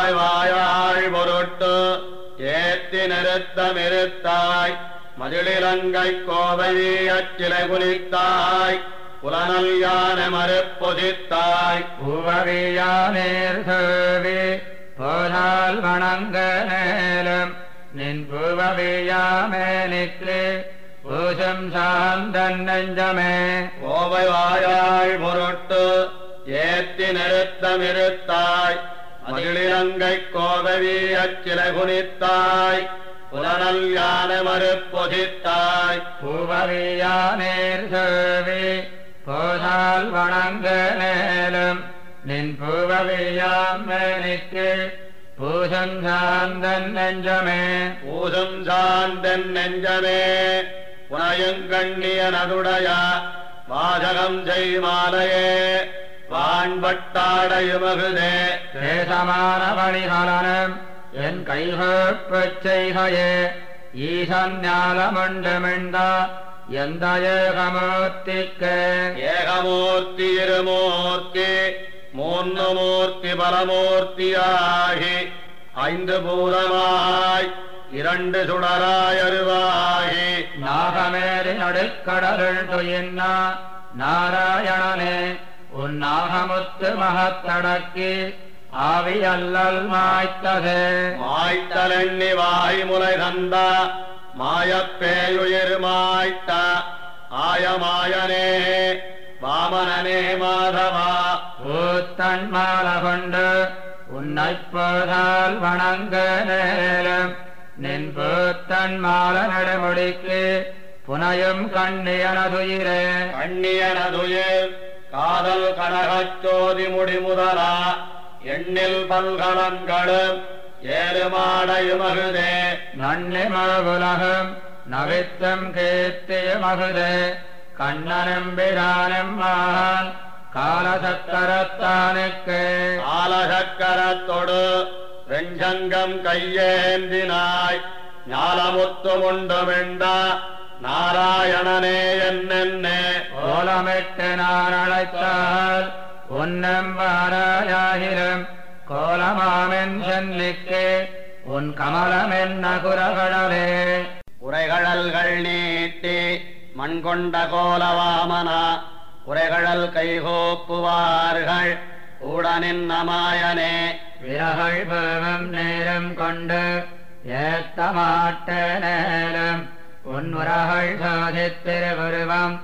கோவை வாயாள் பொருட்டு ஏத்தி நிறுத்தமிருத்தாய் மதிலிலங்கை கோவை அச்சிலை குனித்தாய் புலனல் யான மறுப்பொதித்தாய் பூவவியானேர் சேவி போதால் வணங்க நேலும் நின் பூவவியாமேனிக்கு பூசம் சாந்தன் நெஞ்சமே கோவை வாயாள் பொருட்டு ஏத்தி நிறுத்தமிருத்தாய் மதிலிலங்கை கோவை அச்சிலை குனித்தாய் புலனல் யான மறுப்பொதித்தாய் பூவவியானேர் சேவி போதால் வணங்க நேலும் நின் பூவவியாமேனிக்கு பூசம் சாந்தன் நெஞ்சமே பூசம் சாந்தன் நெஞ்சமே புனயங்கண்ணியனதுடைய வாசகம் செய்மாலையே வான்பட்டாடையுமகுதே தேசமான வழிகலனும் என் கைகோப்புச் செய்கையே ஈசன்யாலமுண்டுமிழ்ந்த எந்த ஏகமூர்த்திக்கு ஏகமூர்த்தி இருமூர்த்தி மூன்று மூர்த்தி பலமூர்த்தியாகி ஐந்து பூதமாய் இரண்டு சுடராய் அருவாகி நாகமேறி நடுக்கடலுள் துயின்ன நாராயணனே உன் நாகமுத்து மகத்தடக்கி ஆவி அல்லல் மாய்த்ததே மாய்த்தலெண்ணி வாய்முலை தந்த மாயப்பேயுயிர் மாய்த்த ஆயமாயனே வாமனனே மாதவா பூத்தன் மால கொண்டு உன்னைப் போதால் வணங்க நேலும் நின் பூத்தன் மால நடுமுடிக்கு புனையும் கண்ணியனதுயிரே கண்ணியனதுயிர் காதல் கனகச்சோதி முடிமுதலா எண்ணில் பல்கலன்களும் ஏறுமாடையுமகுதே நன்னிமவுலகம் நவித்தம் கீர்த்தியுமகுதே கண்ணனும் பிரானும் மகான் காலசக்கரத்தானுக்கு காலசக்கரத்தொடு வெஞ்சங்கம் கையேந்தினாய் ஞாலமுத்துமுண்டுமிண்ட நாராயணனே என்னென்னே கோலமிட்டு நான் அழைத்தால் உன்னம் வாராயாகிலும் கோலமாமென் சென்னிக்கு உன் கமலமென்ன குரகடலே உரைகழல்கள் நீட்டி மண்கொண்ட கோலவாமனா உரைகழல் கைகோப்புவார்கள் உடனின் நமாயனே விரகள் பேவும் நேரம் கொண்டு ஏத்த மாட்ட நேரம் உன் உரகள் சோதித்திருவுருவம்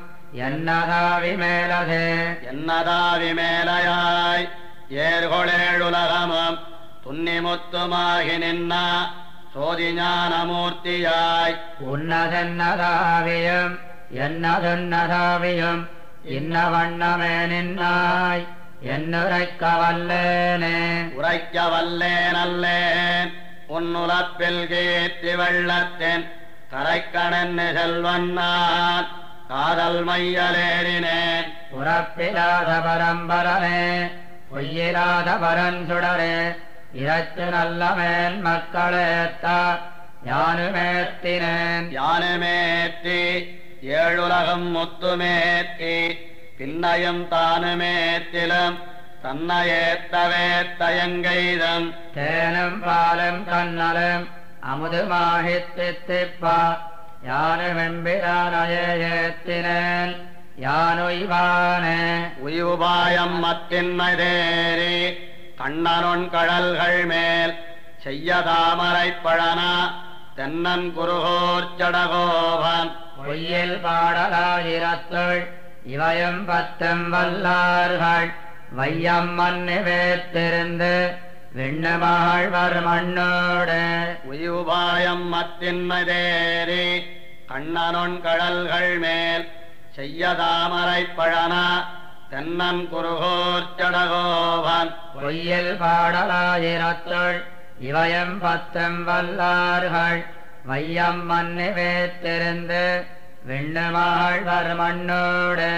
என்னதாவி மேலதே என்னதாவி மேலையாய் ஏர்கொளேழுலகமும் துன்னிமுத்துமாகி நின்ன சோதி ஞானமூர்த்தியாய் உன்னதென்னதாவியும் என்னதுன்னதாவியும் இன்ன வண்ணமே நின்னாய் என்னுரைக்க வல்லேனே உரைக்க வல்லேனல்லேன் உன்னுலப்பில் கீர்த்தி வெள்ளத்தின் கரைக்கணன்னு செல்வன்னான் காதல் மையலேறினேன் உறப்பிலாத பரம்பரனே பொய்யிலாத பரஞ்சுடரே இறச்சு நல்ல மேல் மக்களேத்த யானுமேத்தினேன் யானுமேத்தி ஏழுலகம் முத்துமேத்தி பின்னையும் தானுமேத்திலும் தன்னையேத்தவேத்தயங்கெய்தம் தேனும் பாலும் கண்ணலும் அமுதுமாகித்திப்பா யானுமெம்பிரானையே ஏத்தினேன் யானுய்வானே உயுபாயம் மத்தின்மை தேரி கண்ணனுன் கடல்கள் மேல் செய்ய தாமரைப் பழனா தென்னன் குருகோர் ஜடகோபன் பொய்யில் பாடலாயிரத்துள் இவையும் பத்தும் வல்லார்கள் வையம் மண்ணி வேத்திருந்து விண்ணுமாழ்வர் மண்ணோடு உயுபாயம் மத்தின்மை தேரி கண்ணனுன் கடல்கள் மேல் செய்ய தாமரைப் பழனா தென்னன் குருகோர் ஜடகோபன் பொய்யில் பாடலாயிரத்துள் இவையும் பத்தும் வல்லார்கள் வையம் மண்ணி வேத்திருந்து விண்ணுமாழ்வர் மண்ணோடு